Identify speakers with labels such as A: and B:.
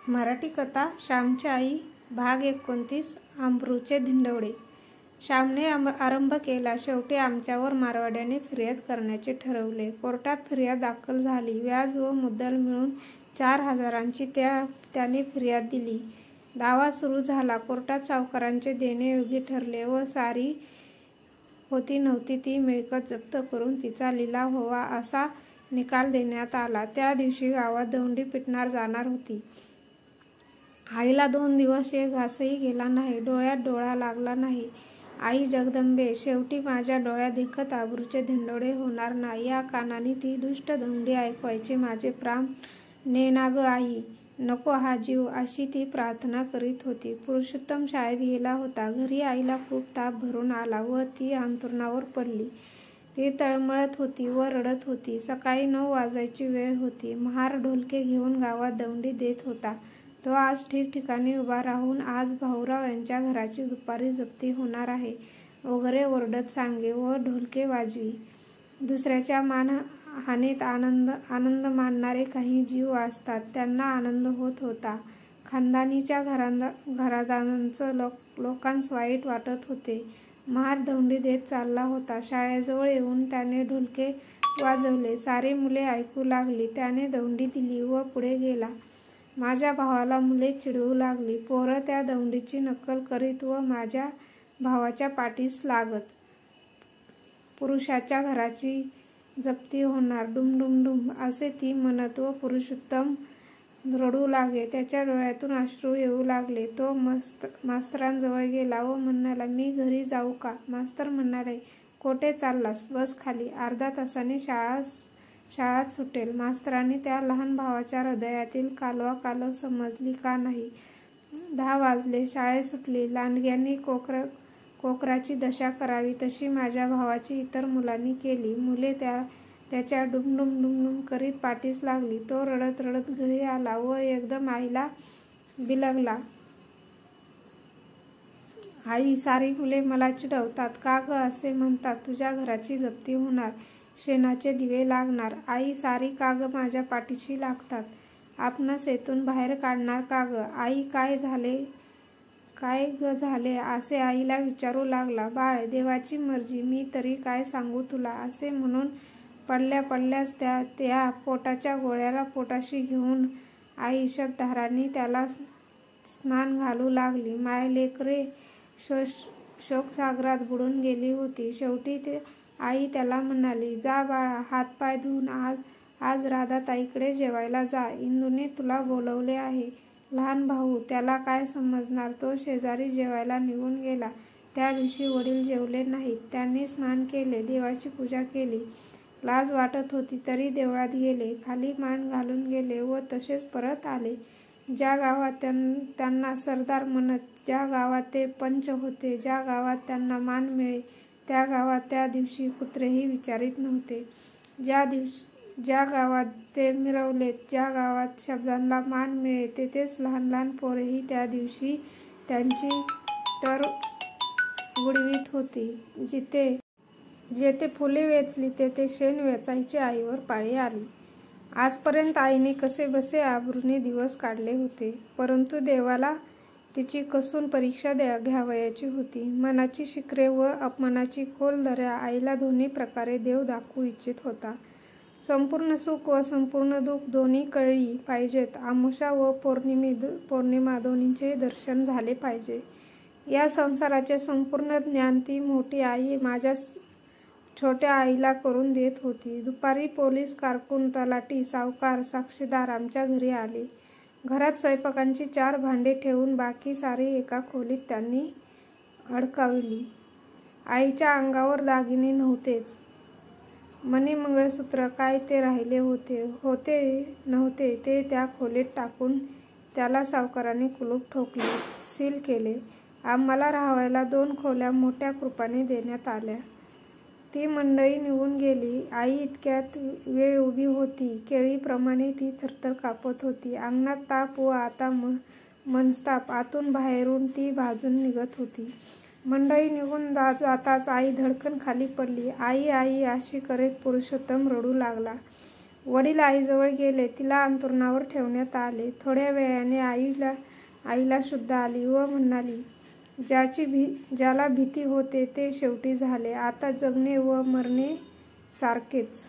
A: मराठी कथा श्यामची आई भाग 29 अमरूचे धिंडवडे। श्यामने आरंभ केला। शेवटी आमच्यावर मारवाड्याने फिर्याद करण्याचे ठरवले। कोर्टात फिर्याद दाखल झाली। व्याज व मुद्दल मिळून 4,000ची त्याने फिर्याद दिली। दावा सुरू झाला। कोर्टात सावकारांचे देणे योग्य ठरले व सारी होती नव्हती ती मिळकत जप्त करून तिचा लिलाव व्हावा असा निकाल देण्यात आला। त्या दिवशी गावात दौंडी पिटणार जाणार होती। आईला 2 दिवस एक घासही गेला नाही। डोळ्यात डोळा लागला नाही। आई जगदंबे, शेवटी माझ्या डोळ्या देखत अब्रूचे धिंडवडे होणार ना या कानाने ती दुष्ट दौंडी ऐकवायचे माझे प्राण ने ना ग आई, नको हा जीव, अशी ती प्रार्थना करीत होती। पुरुषोत्तम शाळेत गेला होता। घरी आईला खूप ताप भरून आला व ती अंथरुणावर पडली। ती तळमळत होती व रडत होती। सकाळी 9 वाजायची वेळ होती। महार ढोलके घेऊन गावात दौंडी देत होता। तो आज ठिकठिकाणी उभा राहून आज भाऊराव यांच्या घराची दुपारी जप्ती होणार आहे वगैरे ओरडत सांगे व ढोलके वाजवी। दुसऱ्याच्या मानहानीत आनंद मानणारे काही जीव असतात, त्यांना आनंद होत होता। खानदानीच्या घरादारांचं लोकांस वाईट वाटत होते। महार दौंडी देत चालला होता। शाळेजवळ येऊन त्याने ढोलके वाजवले। सारी मुले ऐकू लागली। त्याने दौंडी दिली व पुढे गेला। माझ्या भावाला मुले चिडवू लागली। पोरं त्या दौंडीची नक्कल करीत व माझ्या भावाच्या पाठीस लागत। पुरुषाच्या घराची जप्ती होणार, डुम असे ती म्हणत व पुरुषोत्तम रडू लागे। त्याच्या डोळ्यातून अश्रू येऊ लागले। तो मास्तरांजवळ गेला व म्हणाला, मी घरी जाऊ का? मास्तर म्हणाले, कोठे चाललास? बस खाली, अर्ध्या तासाने शाळा सुटेल। मास्तरांनी त्या लहान भावाच्या हृदयातील कालवा समजली का नाही? 10 वाजले। शाळा सुटली। लांडग्यांनी कोकराची दशा करावी तशी माझ्या भावाची इतर मुलांनी केली। मुले त्याच्या डुम करीत पाठीस लागली। तो रडत घरी आला व एकदम आईला बिलगला, आई, सारी मुले मला चिडवतात का ग? असे म्हणतात, तुझ्या घराची जप्ती होणार, शेणाचे दिवे लागणार। आई, सारी का ग माझ्या पाठीशी लागतात? आपणास येथून बाहेर काढणार का ग? आई, काय ग झाले? असे आईला विचारू लागला। बाळ, देवाची मर्जी, मी तरी काय सांगू तुला? असे म्हणून पडल्यास त्या पोटाच्या गोळ्याला पोटाशी घेऊन आई शब्दधारांनी त्याला स्नान घालू लागली। मायलेकरे शोकसागरात बुडून गेली होती। शेवटी आई त्याला म्हणाली, जा बाळा, हातपाय धुवून आज राधाताईकडे जेवायला जा, इंदूने तुला बोलवले आहे। लहान भाऊ, त्याला काय समजणार? तो शेजारी जेवायला निघून गेला। त्या दिवशी वडील जेवले नाहीत। त्यांनी स्नान केले, देवाची पूजा केली। लाज वाटत होती तरी देवळात गेले, खाली मान घालून गेले व तसेच परत आले। ज्या गावात त्यांना सरदार म्हणत, ज्या गावात ते पंच होते, ज्या गावात त्यांना मान मिळे, त्या गावात त्या दिवशी कुत्रेही विचारित नव्हते। ज्या गावात ते मिरवलेत, ज्या गावात शब्दांना मान मिळे, तेथेच लहान पोरेही त्या दिवशी त्यांची टर उडवीत होती। जेथे फुले वेचली तेथे शेण वेचायची आईवर पाळी आली। आजपर्यंत आईने कसेबसे आबरूने दिवस काढले होते, परंतु देवाला तिची कसून परीक्षा घ्यावयाची होती। मनाची शिखरे व अपमानाची खोल दऱ्या आईला दोन्ही प्रकारे देव दाखवू इच्छित होता। संपूर्ण सुख व संपूर्ण दुःख दोन्ही कळली पाहिजेत। आमुषा व पौर्णिमा दोन्हींचे दर्शन झाले पाहिजे। या संसाराचे संपूर्ण ज्ञान ती मोठी आई माझ्या छोट्या आईला करून देत होती। दुपारी पोलीस, कारकून, तलाठी, सावकार, साक्षीदार आमच्या घरी आले। घरात स्वयंपाकाची 4 भांडे ठेवून बाकी सारी एका खोलीत त्यांनी अडकावली। आईच्या अंगावर दागिने नव्हतेच। मणी मंगळसूत्र काय ते राहिले नव्हते ते त्या खोलीत टाकून त्याला सावकारांनी कुलूप ठोकले, सील केले। आम्हाला राहावयाला 2 खोल्या मोठ्या कृपाने देण्यात आल्या। ती मंडळी निघून गेली। आई इतक्यात वेळ उभी होती। केळीप्रमाणे ती थरथर कापत होती। अंगणात ताप व आता मनस्ताप, आतून बाहेरून ती भाजून निघत होती। मंडळी निघून जाताच आई धडकन खाली पडली। आई अशी करीत पुरुषोत्तम रडू लागला वडील आईजवळ गेले. तिला अंथरुणावर ठेवण्यात आले. थोड्या वेळाने आईला शुद्ध आली व म्हणाली, ज्याला भीती होते ते शेवटी झाले. आता जगणे व मरणे सारखेच.